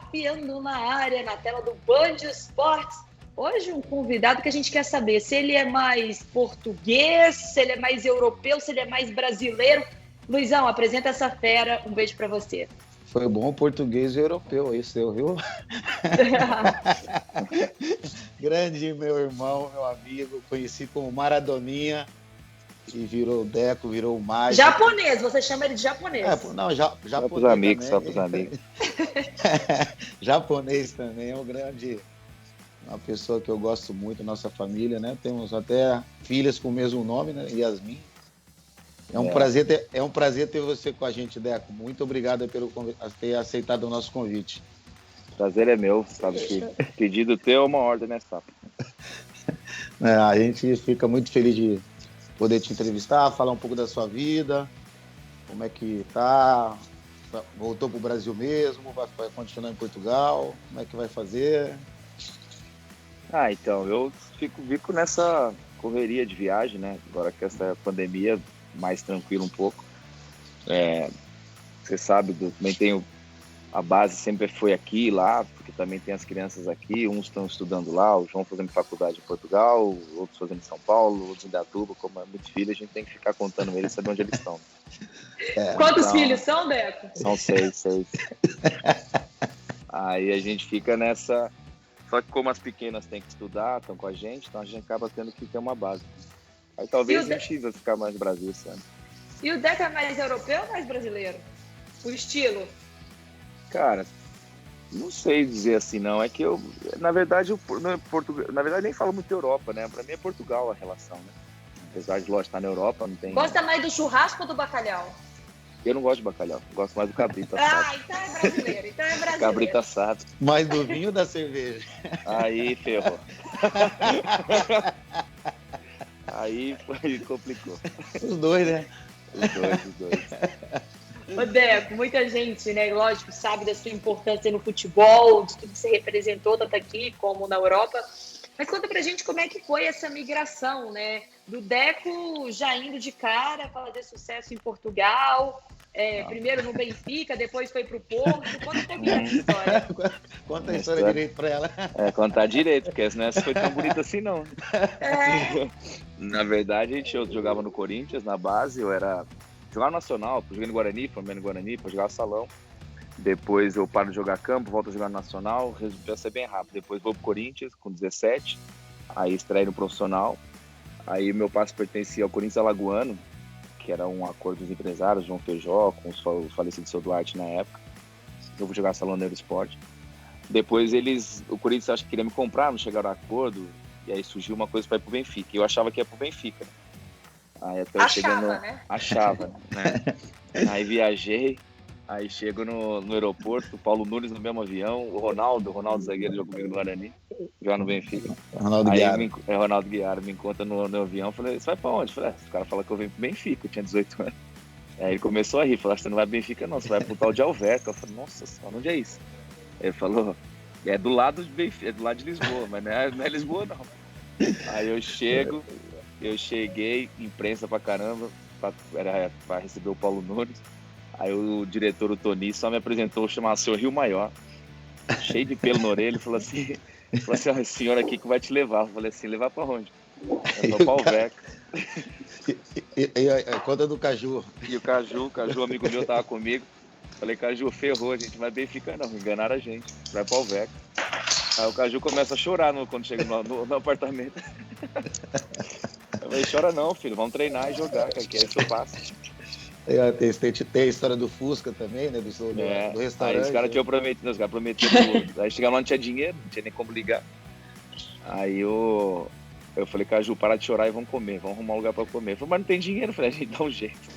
zapeando na área, na tela do Band Esportes. Hoje um convidado que a gente quer saber se ele é mais português, se ele é mais europeu, se ele é mais brasileiro. Luizão, apresenta essa fera. Um beijo para você. Foi bom português e europeu, isso eu, viu? Grande meu irmão, meu amigo, conheci como Maradoninha e virou o Deco, virou o Mágico. Japonês, você chama ele de japonês. Japonês só pros amigos, também. Só pros amigos. Japonês também, é uma pessoa que eu gosto muito, nossa família, né? Temos até filhas com o mesmo nome, né? Yasmin. É um prazer ter você com a gente, Deco. Muito obrigado por ter aceitado o nosso convite. Prazer é meu, sabe que pedido teu é uma ordem, né, Sapo? A gente fica muito feliz de poder te entrevistar, falar um pouco da sua vida, como é que tá, voltou pro Brasil mesmo, vai continuar em Portugal, como é que vai fazer? Então, eu fico nessa correria de viagem, né? Agora que essa pandemia mais tranquilo um pouco. Você sabe, também tenho a base sempre foi aqui e lá, porque também tem as crianças aqui, uns estão estudando lá, o João fazendo faculdade em Portugal, outros fazendo em São Paulo, outros em Datuba. Como é muito filho, a gente tem que ficar contando eles, saber onde eles estão. Quantos filhos são, Deco? São 6. Aí a gente fica nessa. Só que como as pequenas têm que estudar, estão com a gente, então a gente acaba tendo que ter uma base. Aí talvez a gente vai ficar mais no Brasil esse ano. E o Deco é mais europeu ou mais brasileiro? O estilo? Cara, não sei dizer assim, não. É que eu, na verdade, nem falo muito Europa, né? Pra mim é Portugal a relação, né? Apesar de, lógico, estar na Europa, não tem... Gosta mais do churrasco ou do bacalhau? Eu não gosto de bacalhau, gosto mais do cabrito assado. Então é brasileiro, Cabrito assado. Mais do vinho ou da cerveja? Aí ferrou. Aí complicou. Os dois, né? Os dois. Ô Deco, muita gente, né, lógico, sabe da sua importância no futebol, de tudo que você representou, tanto aqui como na Europa. Mas conta pra gente como é que foi essa migração, né? Do Deco já indo de cara fazer sucesso em Portugal, primeiro no Benfica, depois foi pro Porto. Conta um pouquinho essa história. Conta a história direito pra ela. Contar direito, porque senão essa foi tão bonita assim, não. Na verdade, eu jogava no Corinthians, na base, eu era... Jogava nacional, joguei no Guarani, formei no Guarani, depois jogava salão. Depois eu paro de jogar campo, volto a jogar no nacional, resolvi ser bem rápido. Depois vou pro Corinthians com 17, aí estreio no profissional. Aí meu passe pertencia ao Corinthians Alagoano, que era um acordo dos empresários, João Feijó, com o falecido seu Duarte na época. Eu vou jogar salão Neurosport. Depois o Corinthians acho que queria me comprar, não chegaram a acordo, e aí surgiu uma coisa para ir pro Benfica. E eu achava que ia pro Benfica. Aí até achava, né? Aí viajei, aí chego no aeroporto, o Paulo Nunes no mesmo avião, o Ronaldo zagueiro jogou comigo no Guarani, joga no Benfica. Ronaldo Guiara me encontra no avião, falei, você vai pra onde? Falei, os caras falam que eu venho pro Benfica, eu tinha 18 anos. Aí ele começou a rir, falou, você não vai pro Benfica não, você vai pro tal de Alverca. Eu falei, nossa senhora, onde é isso? Ele falou, é do lado de Benfica, é do lado de Lisboa, mas não é Lisboa não. Aí eu cheguei, imprensa pra caramba, era pra receber o Paulo Nunes. Aí o diretor, o Toni, só me apresentou, chamava Senhor Rio Maior, cheio de pelo na orelha, falou assim, ó, esse senhor aqui que vai te levar. Eu falei assim, levar pra onde? Eu vou pra Alverca. E a conta do Caju. E o Caju, amigo meu, tava comigo. Falei, Caju, ferrou, a gente não vai Benfica não, enganaram a gente, vai pra Alverca. Aí o Caju começa a chorar quando chega no apartamento. Eu falei, chora não, filho, vamos treinar e jogar, que é isso que eu passo. Tem a história do Fusca também, né? Do restaurante. Aí os caras tinham prometido, os caras prometeram. Aí chegava lá, não tinha dinheiro, não tinha nem como ligar. Aí eu falei, Caju, para de chorar e vamos comer, vamos arrumar um lugar pra comer. Ele falou, mas não tem dinheiro. Eu falei, a gente dá um jeito.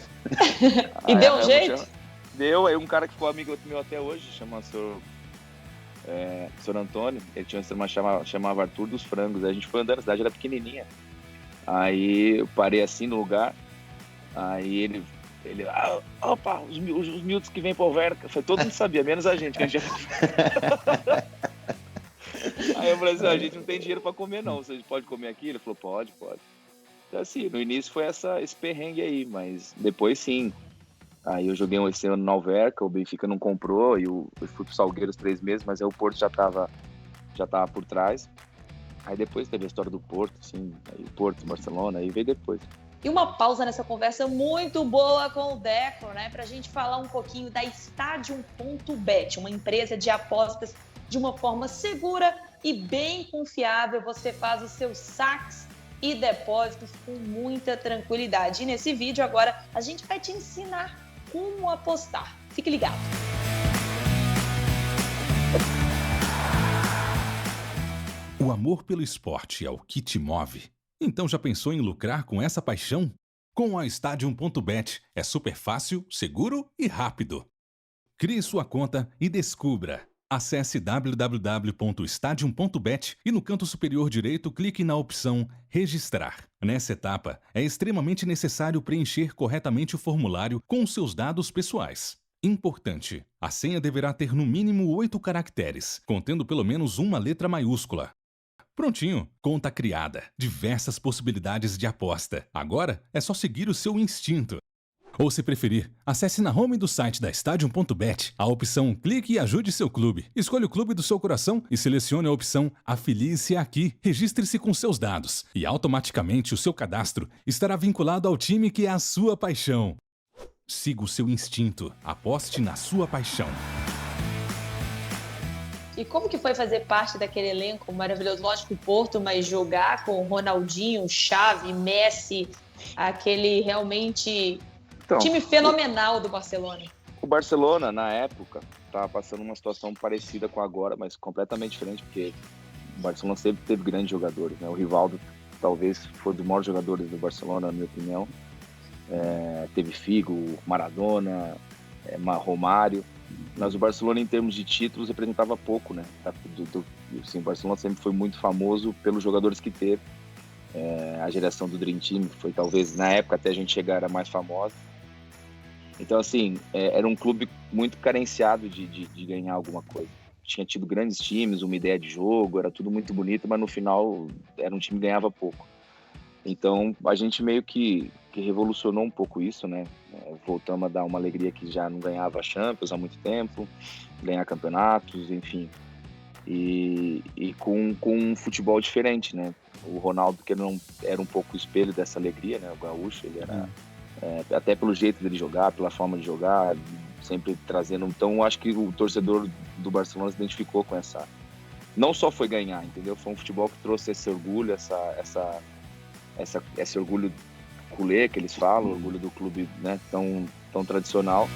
E deu um jeito? Deu, aí um cara que ficou amigo meu até hoje, chama Sr. Antônio, ele tinha uma chamava Arthur dos Frangos. Aí a gente foi andando, a cidade era pequenininha. Aí eu parei assim no lugar, aí ele opa, os miúdos que vêm pro Alverca. Todo mundo sabia, menos a gente, que a gente Aí eu falei assim, a gente não tem dinheiro pra comer não, você pode comer aqui? Ele falou, pode. Então assim, no início foi esse perrengue aí, mas depois sim, Aí eu joguei esse ano no Alverca, o Benfica não comprou, e eu fui pro Salgueiros 3 meses, mas aí o Porto já tava por trás. Aí depois teve a história do Porto, assim, aí Porto, Barcelona, aí veio depois. E uma pausa nessa conversa muito boa com o Deco, né? Para a gente falar um pouquinho da Stadium.bet, uma empresa de apostas de uma forma segura e bem confiável. Você faz os seus saques e depósitos com muita tranquilidade. E nesse vídeo agora a gente vai te ensinar como apostar. Fique ligado. O amor pelo esporte é o que te move. Então já pensou em lucrar com essa paixão? Com a Stadium.bet é super fácil, seguro e rápido. Crie sua conta e descubra. Acesse www.stadium.bet e no canto superior direito clique na opção Registrar. Nessa etapa, é extremamente necessário preencher corretamente o formulário com os seus dados pessoais. Importante: a senha deverá ter no mínimo 8 caracteres, contendo pelo menos uma letra maiúscula. Prontinho, conta criada, diversas possibilidades de aposta. Agora é só seguir o seu instinto. Ou se preferir, acesse na home do site da Stadium.bet a opção Clique e ajude seu clube. Escolha o clube do seu coração e selecione a opção Afilie-se aqui. Registre-se com seus dados e automaticamente o seu cadastro estará vinculado ao time que é a sua paixão. Siga o seu instinto, aposte na sua paixão. E como que foi fazer parte daquele elenco maravilhoso? Lógico, o Porto, mas jogar com Ronaldinho, Xavi, Messi, aquele realmente time fenomenal do Barcelona. O Barcelona, na época, estava passando uma situação parecida com agora, mas completamente diferente, porque o Barcelona sempre teve grandes jogadores, né? O Rivaldo talvez foi um dos maiores jogadores do Barcelona, na minha opinião. Teve Figo, Maradona, Romário. Mas o Barcelona, em termos de títulos, representava pouco, né? Assim, o Barcelona sempre foi muito famoso pelos jogadores que teve. A geração do Dream Team foi, talvez, na época, até a gente chegar, era mais famosa. Então, assim, era um clube muito carenciado de ganhar alguma coisa. Tinha tido grandes times, uma ideia de jogo, era tudo muito bonito, mas no final era um time que ganhava pouco. Então, a gente meio que revolucionou um pouco isso, né? Voltamos a dar uma alegria que já não ganhava Champions há muito tempo, ganhar campeonatos, enfim. E com um futebol diferente, né? O Ronaldo, que não era um pouco o espelho dessa alegria, né? O gaúcho, ele era... até pelo jeito dele jogar, pela forma de jogar, sempre trazendo... Então, eu acho que o torcedor do Barcelona se identificou com essa... Não só foi ganhar, entendeu? Foi um futebol que trouxe esse orgulho, esse orgulho culé que eles falam, orgulho do clube, né, tão tradicional.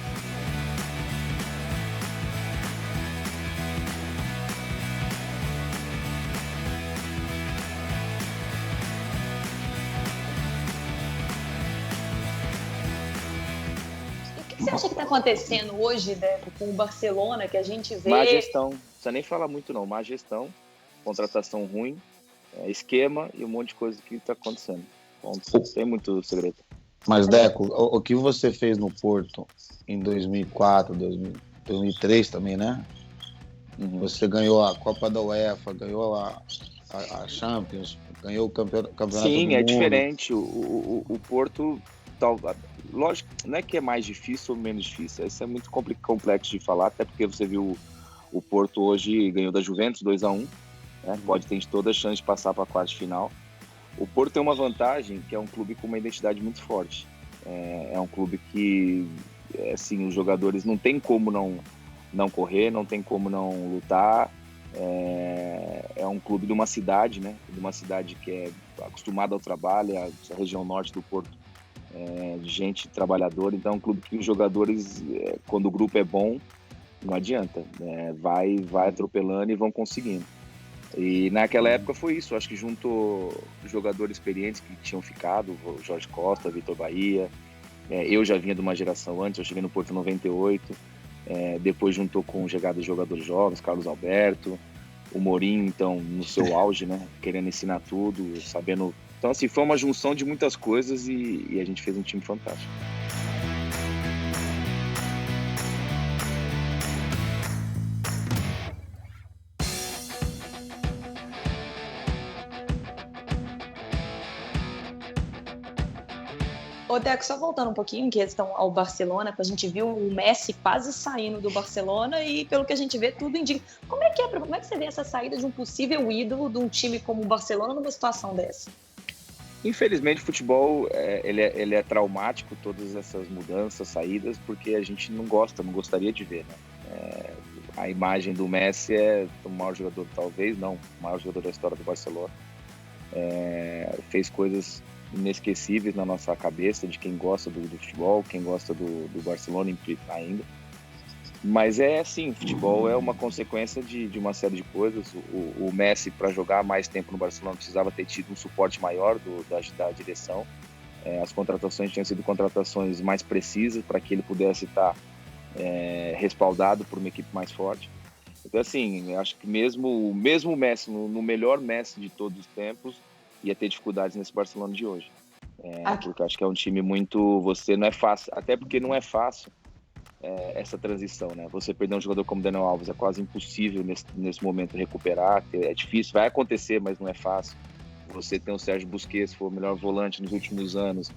O que você acha que está acontecendo hoje, Deco, com o Barcelona, que a gente vê... Má gestão, não precisa nem falar muito não, má gestão, contratação ruim, esquema e um monte de coisa que está acontecendo. Não tem muito segredo. Mas, Deco, o que você fez no Porto em 2004, 2003 também, né? Uhum. Você ganhou a Copa da UEFA, ganhou a Champions, ganhou o campeonato do mundo. Sim, é diferente. O Porto, lógico, não é que é mais difícil ou menos difícil. Isso é muito complexo de falar, até porque você viu o Porto hoje ganhou da Juventus 2-1. Né? Pode ter toda a chance de passar para a quarta de final. O Porto tem uma vantagem, que é um clube com uma identidade muito forte. É um clube que, assim, os jogadores não tem como não correr, não tem como não lutar. É um clube de uma cidade, né? De uma cidade que é acostumada ao trabalho, a região norte do Porto, de gente trabalhadora. Então é um clube que os jogadores, quando o grupo é bom, não adianta. Vai atropelando e vão conseguindo. E naquela época foi isso, acho que juntou jogadores experientes que tinham ficado, o Jorge Costa, Vitor Bahia, eu já vinha de uma geração antes, eu cheguei no Porto em 98, depois juntou com chegada de jogadores jovens, Carlos Alberto, o Mourinho, então, no seu auge, né, querendo ensinar tudo, sabendo... Então, assim, foi uma junção de muitas coisas e a gente fez um time fantástico. Ô, Deco, só voltando um pouquinho em questão ao Barcelona, que a gente viu o Messi quase saindo do Barcelona e, pelo que a gente vê, tudo indica. Como é que você vê essa saída de um possível ídolo de um time como o Barcelona numa situação dessa? Infelizmente, o futebol ele é traumático, todas essas mudanças, saídas, porque a gente não gostaria de ver, né? A imagem do Messi é o maior jogador, talvez não, o maior jogador da história do Barcelona. Fez coisas inesquecíveis na nossa cabeça de quem gosta do futebol, quem gosta do Barcelona ainda. Mas é assim, futebol é uma consequência de uma série de coisas. O Messi, para jogar mais tempo no Barcelona, precisava ter tido um suporte maior da direção. As contratações tinham sido contratações mais precisas para que ele pudesse estar respaldado por uma equipe mais forte. Então, assim, eu acho que mesmo o Messi, no melhor Messi de todos os tempos, ia ter dificuldades nesse Barcelona de hoje. Porque eu acho que é um time muito... Não é fácil, até porque não é fácil essa transição, né? Você perder um jogador como Daniel Alves é quase impossível nesse momento recuperar, é difícil, vai acontecer, mas não é fácil. Você tem o Sérgio Busquets, foi o melhor volante nos últimos anos,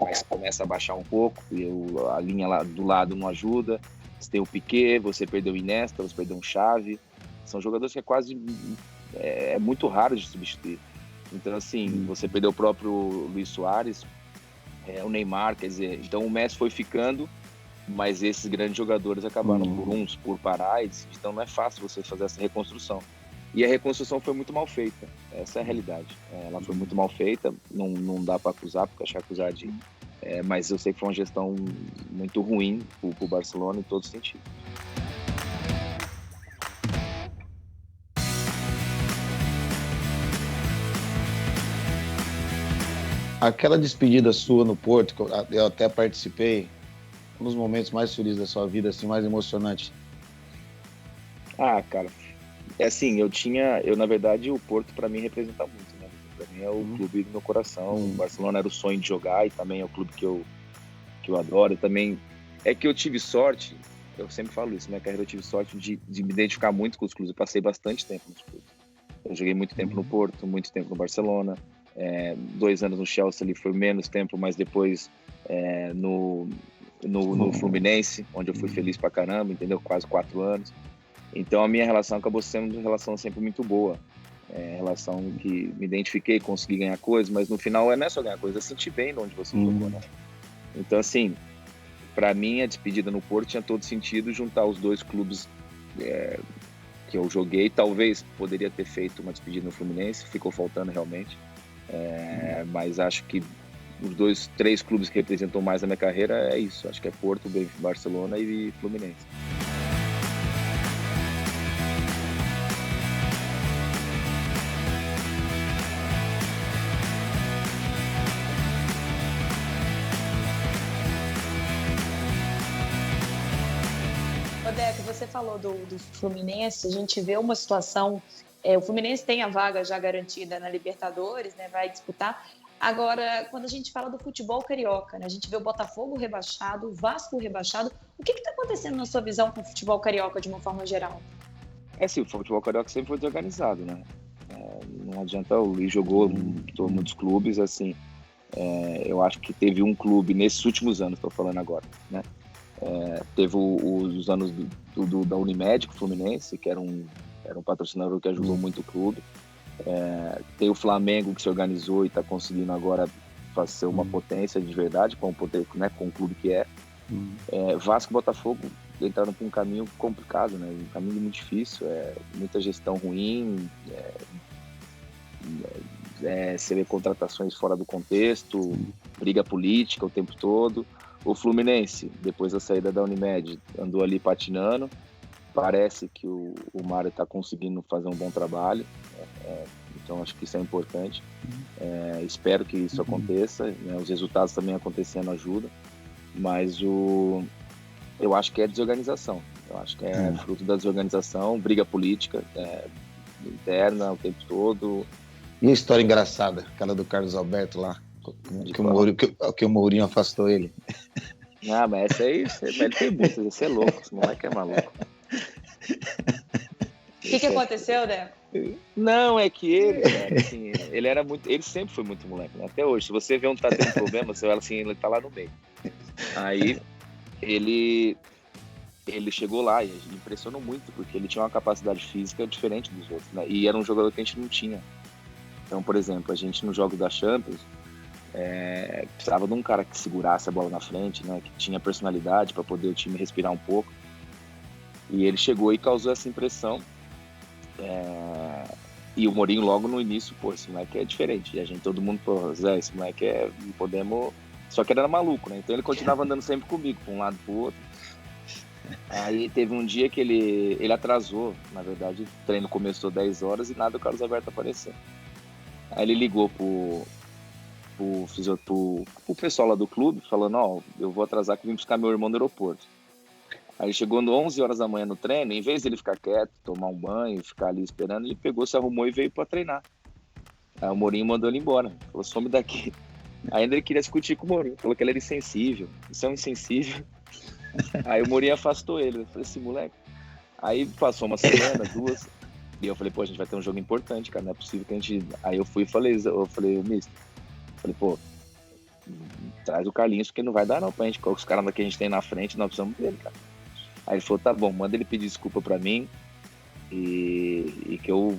mas começa a baixar um pouco, e a linha lá do lado não ajuda. Você tem o Piqué, você perdeu o Iniesta, você perdeu o Xavi. São jogadores que é muito raro de substituir. Então, assim, você perdeu o próprio Luis Suárez, o Neymar, quer dizer, então o Messi foi ficando, mas esses grandes jogadores acabaram por parar, então não é fácil você fazer essa reconstrução. E a reconstrução foi muito mal feita, essa é a realidade. Ela foi muito mal feita, não dá para acusar, porque achar acusar de... mas eu sei que foi uma gestão muito ruim para o Barcelona em todos os sentidos. Aquela despedida sua no Porto, que eu até participei, um dos momentos mais felizes da sua vida, assim, mais emocionante. Cara, assim, eu na verdade, o Porto para mim representa muito, né? Para mim é o clube do meu coração. O Barcelona era o sonho de jogar e também é o clube que eu adoro. Também é que eu tive sorte, eu sempre falo isso, minha carreira eu tive sorte de me identificar muito com os clubes. Eu passei bastante tempo nos clubes. Eu joguei muito tempo no Porto, muito tempo no Barcelona, 2 anos no Chelsea ali foi menos tempo, mas depois no Fluminense, onde eu fui feliz pra caramba, entendeu? Quase 4 anos. Então a minha relação acabou sendo uma relação sempre muito boa. Relação que me identifiquei, consegui ganhar coisas, mas no final não é só ganhar coisas, é sentir bem de onde você jogou, né? Então, assim, para mim a despedida no Porto tinha todo sentido, juntar os dois clubes que eu joguei. Talvez poderia ter feito uma despedida no Fluminense, ficou faltando realmente. Mas acho que os 3 clubes que representam mais a minha carreira é isso. Acho que é Porto, Barcelona e Fluminense. Deco, você falou do Fluminense, a gente vê uma situação, o Fluminense tem a vaga já garantida na Libertadores, né, vai disputar. Agora, quando a gente fala do futebol carioca, né, a gente vê o Botafogo rebaixado, o Vasco rebaixado. O que está acontecendo na sua visão com o futebol carioca de uma forma geral? Sim, o futebol carioca sempre foi desorganizado, né? Não adianta, o Luiz jogou muitos clubes, assim, eu acho que teve um clube nesses últimos anos, estou falando agora, né? Teve os anos da Unimed, o Fluminense, que era um patrocinador que ajudou muito o clube. Tem o Flamengo, que se organizou e está conseguindo agora fazer uma potência de verdade, com o clube que é. Vasco e Botafogo entraram por um caminho complicado, né? Um caminho muito difícil, muita gestão ruim, você vê contratações fora do contexto, briga política o tempo todo. O Fluminense, depois da saída da Unimed, andou ali patinando. Parece que o Mário está conseguindo fazer um bom trabalho, então acho que isso é importante. Espero que isso aconteça, né? Os resultados também acontecendo ajudam, mas eu acho que é desorganização. Eu acho que é fruto da desorganização, briga política interna o tempo todo. E a história engraçada, aquela do Carlos Alberto lá, que o Mourinho afastou ele. Mas essa aí, ele tem bucha, você é louco, esse moleque é maluco. que aconteceu, né? Não, é que ele, cara, assim, ele sempre foi muito moleque, né? Até hoje. Se você vê onde tá tendo problema, você olha assim, ele tá lá no meio. Aí, ele chegou lá e impressionou muito, porque ele tinha uma capacidade física diferente dos outros, né? E era um jogador que a gente não tinha. Então, por exemplo, a gente nos jogos da Champions, precisava de um cara que segurasse a bola na frente, né? Que tinha personalidade para poder o time respirar um pouco. E ele chegou e causou essa impressão. E o Mourinho logo no início, pô, esse moleque é diferente. E todo mundo, pô, Zé, esse moleque não podemos... Só que ele era maluco, né? Então ele continuava andando sempre comigo, para um lado e pro outro. Aí teve um dia que ele atrasou, na verdade, o treino começou 10 horas e nada, o Carlos Alberto apareceu. Aí ele ligou pro pessoal lá do clube, falando, ó, eu vou atrasar que eu vim buscar meu irmão no aeroporto. Aí chegou 11 horas da manhã no treino, em vez de ele ficar quieto, tomar um banho, ficar ali esperando, ele pegou, se arrumou e veio para treinar. Aí o Mourinho mandou ele embora, falou, some daqui. Ainda ele queria discutir com o Mourinho, falou que ele era insensível, isso é um insensível. Aí o Mourinho afastou ele, eu falei, esse moleque. Aí passou uma semana, 2, e eu falei, pô, a gente vai ter um jogo importante, cara, não é possível que a gente... Aí eu fui e falei, mister, pô, traz o Carlinhos, porque não vai dar não pra gente, com os caras que a gente tem na frente, nós precisamos dele, cara. Aí ele falou, tá bom, manda ele pedir desculpa pra mim e que eu,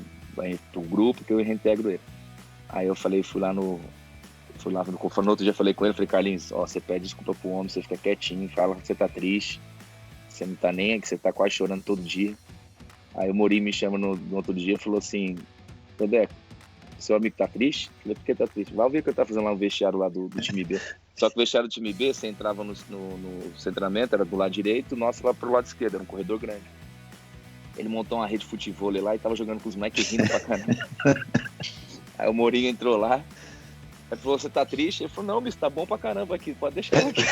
pro grupo, que eu reintegro ele. Aí eu falei, fui lá no outro dia, falei com ele, falei, Carlinhos, ó, você pede desculpa pro homem, você fica quietinho, fala que você tá triste, você não tá nem aí, que você tá quase chorando todo dia. Aí o Mourinho me chama no outro dia e falou assim, Deco, seu amigo tá triste? Eu falei, por que tá triste? Vai ver o que eu tava fazendo lá no vestiário lá do time B. Só que o vestiário do time B, você entrava no centramento, era do lado direito, o nosso lá pro lado esquerdo, era um corredor grande. Ele montou uma rede de futebol lá e tava jogando com os moleques rindo pra caramba. Aí o Mourinho entrou lá, aí falou, você tá triste? Ele falou, não, bicho, tá bom pra caramba aqui, pode deixar ele aqui.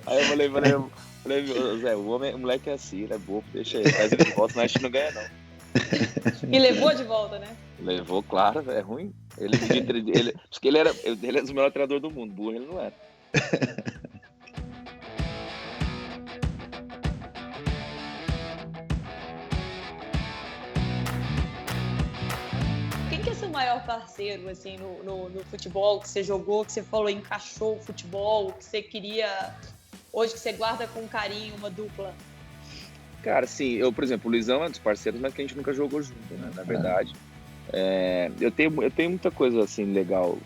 Aí eu falei, Zé, o moleque é assim, ele é bobo, deixa ele, faz ele de volta, senão a gente não ganha não. E levou de volta, né? Levou, claro, é ruim. Porque ele era o melhor treinador do mundo, burro ele não era. Quem que é seu maior parceiro, assim, no futebol que você jogou, que você falou, encaixou o futebol, que você queria, hoje que você guarda com carinho uma dupla? Cara, sim, por exemplo, o Luizão é um dos parceiros, mas que a gente nunca jogou junto, né, na verdade. Eu tenho muita coisa, assim, legal.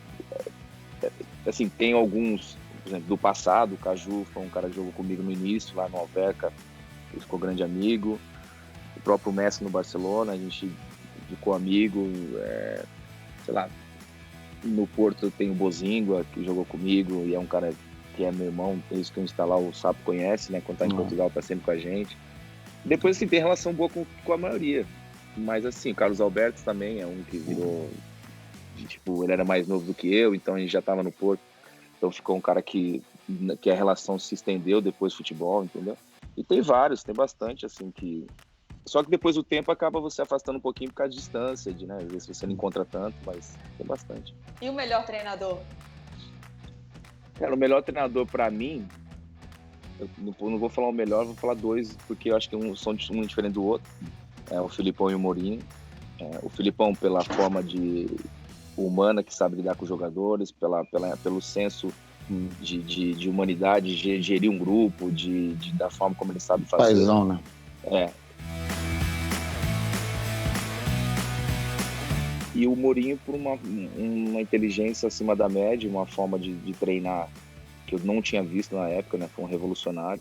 Assim, tem alguns, por exemplo, do passado, o Caju foi um cara que jogou comigo no início, lá no Alverca, ele ficou grande amigo. O próprio Messi no Barcelona, a gente ficou amigo. Sei lá, no Porto eu tenho o Bozingua, que jogou comigo, e é um cara que é meu irmão, desde que a gente tá lá, o Sapo conhece, né, quando tá em Portugal, tá sempre com a gente. Depois, assim, tem relação boa com a maioria. Mas, assim, o Carlos Alberto também é um que virou... Tipo, ele era mais novo do que eu, então a gente já tava no Porto. Então ficou um cara que a relação se estendeu depois do futebol, entendeu? E tem vários, tem bastante, assim, que... Só que depois o tempo acaba você afastando um pouquinho por causa de distância, né? Às vezes você não encontra tanto, mas tem bastante. E o melhor treinador? Cara, o melhor treinador pra mim... Eu não vou falar o melhor, vou falar 2, porque eu acho que um diferente do outro. É o Filipão e o Mourinho. O Filipão pela forma humana que sabe lidar com os jogadores, pelo senso de humanidade, de gerir um grupo, da forma como ele sabe fazer. Paizão, né? E o Mourinho por uma inteligência acima da média, uma forma de treinar que eu não tinha visto na época, né? Foi um revolucionário.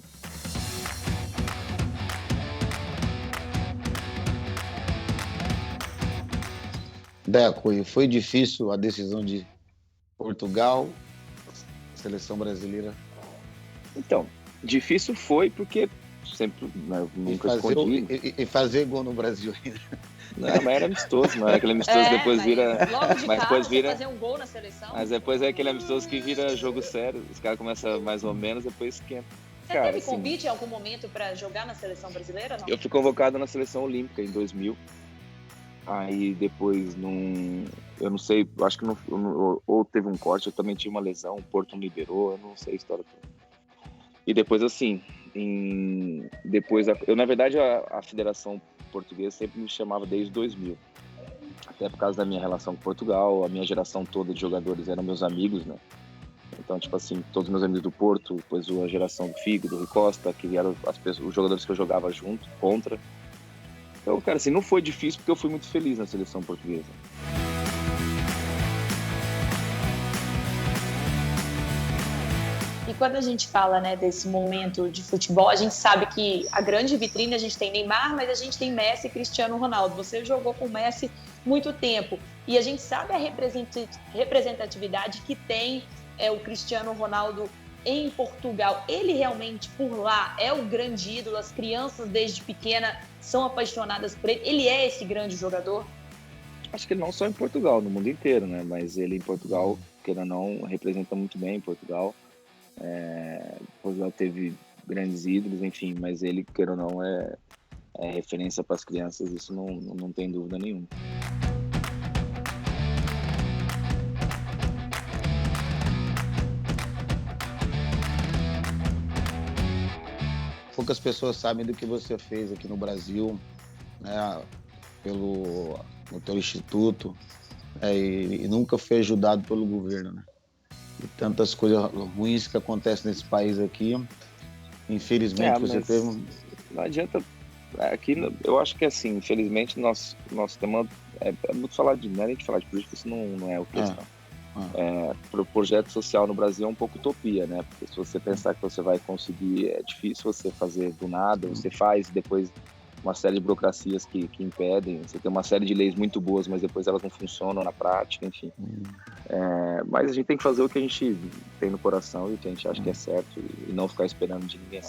Deco, e foi difícil a decisão de Portugal, seleção brasileira? Então, difícil foi porque sempre, né, eu nunca escondi. E fazer gol no Brasil ainda. Não, mas era amistoso, não era aquele amistoso, depois vira... Logo de mas cara, depois vira... fazer um gol na seleção. Mas depois é aquele amistoso que vira jogo sério, os caras começam mais ou menos, depois esquenta. Você teve convite em algum momento para jogar na seleção brasileira, não? Eu fui convocado na seleção olímpica em 2000, aí depois eu não sei, acho que ou teve um corte, eu também tinha uma lesão, o Porto me liberou, eu não sei a história toda. E depois assim, depois, na verdade, a Federação Portuguesa sempre me chamava desde 2000. Até por causa da minha relação com Portugal, a minha geração toda de jogadores eram meus amigos, né? Então, tipo assim, todos meus amigos do Porto, depois a geração do Figo, do Rui Costa, que eram os jogadores que eu jogava junto, contra. Então, cara, assim, não foi difícil porque eu fui muito feliz na seleção portuguesa. E quando a gente fala, né, desse momento de futebol, a gente sabe que a grande vitrine, a gente tem Neymar, mas a gente tem Messi e Cristiano Ronaldo. Você jogou com o Messi muito tempo. E a gente sabe a representatividade que tem o Cristiano Ronaldo em Portugal. Ele realmente, por lá, é o grande ídolo. As crianças, desde pequena, são apaixonadas por ele. Ele é esse grande jogador? Acho que não só em Portugal, no mundo inteiro, né? Mas ele em Portugal, queira ou não, representa muito bem em Portugal. Portugal teve grandes ídolos, enfim, mas ele, queira ou não, é referência para as crianças, isso não tem dúvida nenhuma. Poucas pessoas sabem do que você fez aqui no Brasil, né, no teu instituto, e nunca foi ajudado pelo governo, né? E tantas coisas ruins que acontecem nesse país aqui. Infelizmente, você teve... Não adianta... Aqui, eu acho que, assim, infelizmente, nosso tema é muito falar de... Não é nem de falar de política, isso não é o questão. O projeto social no Brasil é um pouco utopia, né? Porque se você pensar que você vai conseguir, é difícil você fazer do nada, você faz, depois uma série de burocracias que impedem, você tem uma série de leis muito boas, mas depois elas não funcionam na prática, enfim. Mas a gente tem que fazer o que a gente tem no coração e o que a gente acha que é certo e não ficar esperando de ninguém.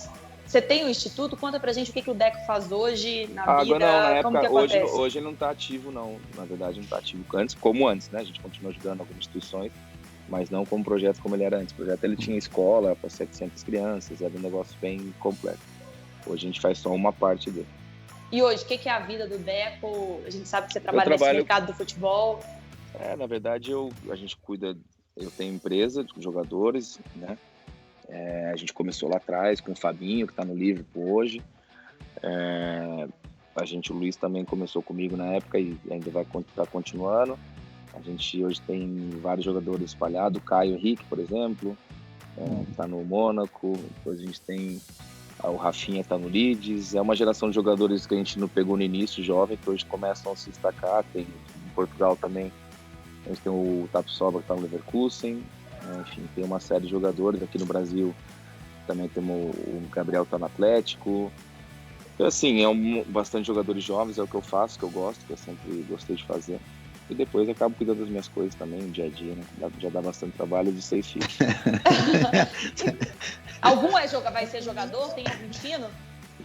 Você tem um instituto? Conta pra gente o que o Deco faz hoje na vida, não, na como época, que acontece? Hoje ele não está ativo, não. Na verdade, não está ativo como antes, né? A gente continua ajudando algumas instituições, mas não como projeto como ele era antes. O projeto ele tinha escola para 700 crianças, era um negócio bem completo. Hoje a gente faz só uma parte dele. E hoje, o que é a vida do Deco? A gente sabe que você trabalha nesse mercado do futebol. Na verdade, a gente cuida... Eu tenho empresa de jogadores, né? A gente começou lá atrás com o Fabinho, que está no Liverpool hoje. O Luiz também começou comigo na época e ainda vai estar continuando. A gente hoje tem vários jogadores espalhados. O Caio Henrique, por exemplo, está no Mônaco. Depois a gente tem o Rafinha, está no Leeds. É uma geração de jogadores que a gente não pegou no início, jovem, que hoje começam a se destacar. Tem em Portugal também. A gente tem o Tapsoba, que está no Leverkusen. Enfim, tem uma série de jogadores aqui no Brasil. Também temos o Gabriel, que está no Atlético. Então, assim, bastante jogadores jovens, é o que eu faço, que eu gosto, que eu sempre gostei de fazer. E depois eu acabo cuidando das minhas coisas também, no dia a dia, né? Já dá bastante trabalho de 6 filhos. Algum vai ser jogador? Tem algum destino?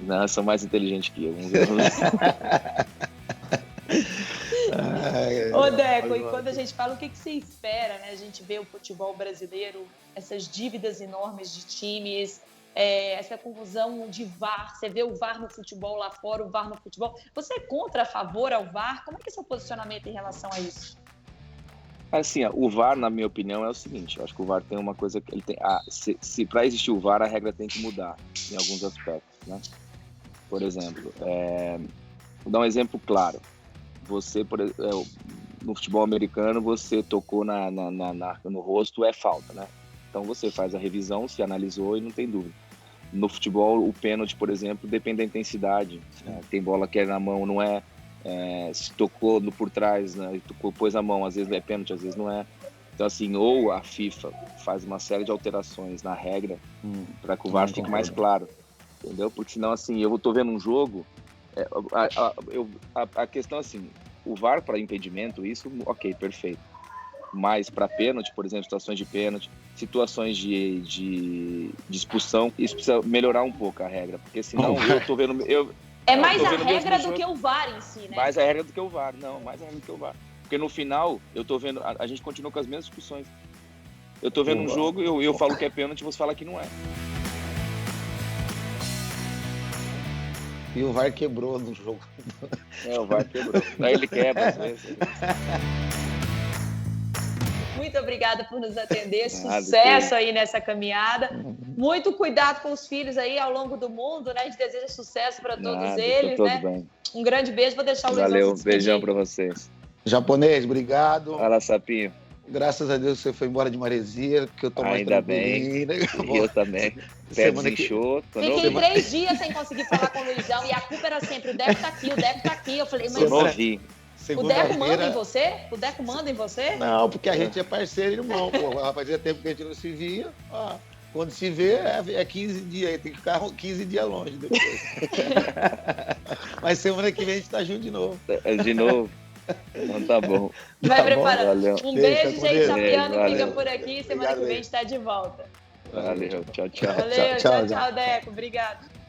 Não, são mais inteligentes que eu. Ô, Deco, e quando a gente fala, o que você espera, né? A gente vê o futebol brasileiro, essas dívidas enormes de times, essa confusão de VAR, você vê o VAR no futebol lá fora, o VAR no futebol. Você é contra, a favor ao VAR? Como é que é seu posicionamento em relação a isso? Assim, o VAR, na minha opinião, é o seguinte, eu acho que o VAR tem uma coisa que ele tem... se para existir o VAR, a regra tem que mudar em alguns aspectos, né? Por exemplo, vou dar um exemplo claro. Você, no futebol americano, você tocou no rosto, é falta, né? Então você faz a revisão, se analisou e não tem dúvida. No futebol, o pênalti, por exemplo, depende da intensidade. Tem bola que é na mão, não é. Se tocou por trás, né? Pôs a mão, às vezes é pênalti, às vezes não é. Então, assim, ou a FIFA faz uma série de alterações na regra para que o VAR fique mais claro, entendeu? Porque senão, assim, eu estou vendo um jogo, a questão, assim, o VAR para impedimento, isso, ok, perfeito. Mas para pênalti, por exemplo, situações de pênalti, situações de expulsão, isso precisa melhorar um pouco a regra, porque senão eu tô vendo... É mais a regra do que o VAR em si, né? Mais a regra do que o VAR, mais a regra do que o VAR. Porque no final, eu tô vendo, a gente continua com as mesmas discussões. Eu tô vendo um jogo, eu falo que é pênalti, você fala que não é. E o VAR quebrou no jogo. O VAR quebrou. Aí ele quebra às vezes. Muito obrigada por nos atender. Sucesso aí nessa caminhada. Muito cuidado com os filhos aí ao longo do mundo, né? A gente deseja sucesso para todos eles, né? Bem. Um grande beijo. Vou deixar o Luizão Valeu, se despedir. beijão para vocês. Japonês, obrigado. Fala, Sapinho. Graças a Deus você foi embora de Maresia, que eu tô mais Ainda tranquilinho. bem. Eu também. Pé desinchou. Fiquei 3 dias sem conseguir falar com o Luizão e a culpa era sempre, o Deco tá aqui, o Deco tá aqui. Eu falei, mas o Deco manda em você? O Deco manda em você? Não, porque a gente é parceiro e irmão, pô. Fazia tempo que a gente não se via. Ó, quando se vê, é 15 dias. Aí tem que ficar 15 dias longe depois. Mas semana que vem a gente tá junto de novo. De novo? Então tá bom. Vai preparando. Valeu. Um beijo, gente. Sapiano Valeu. fica por aqui. Semana que vem a gente tá de volta. Valeu. Tchau, tchau. Valeu, tchau, Deco. Obrigado.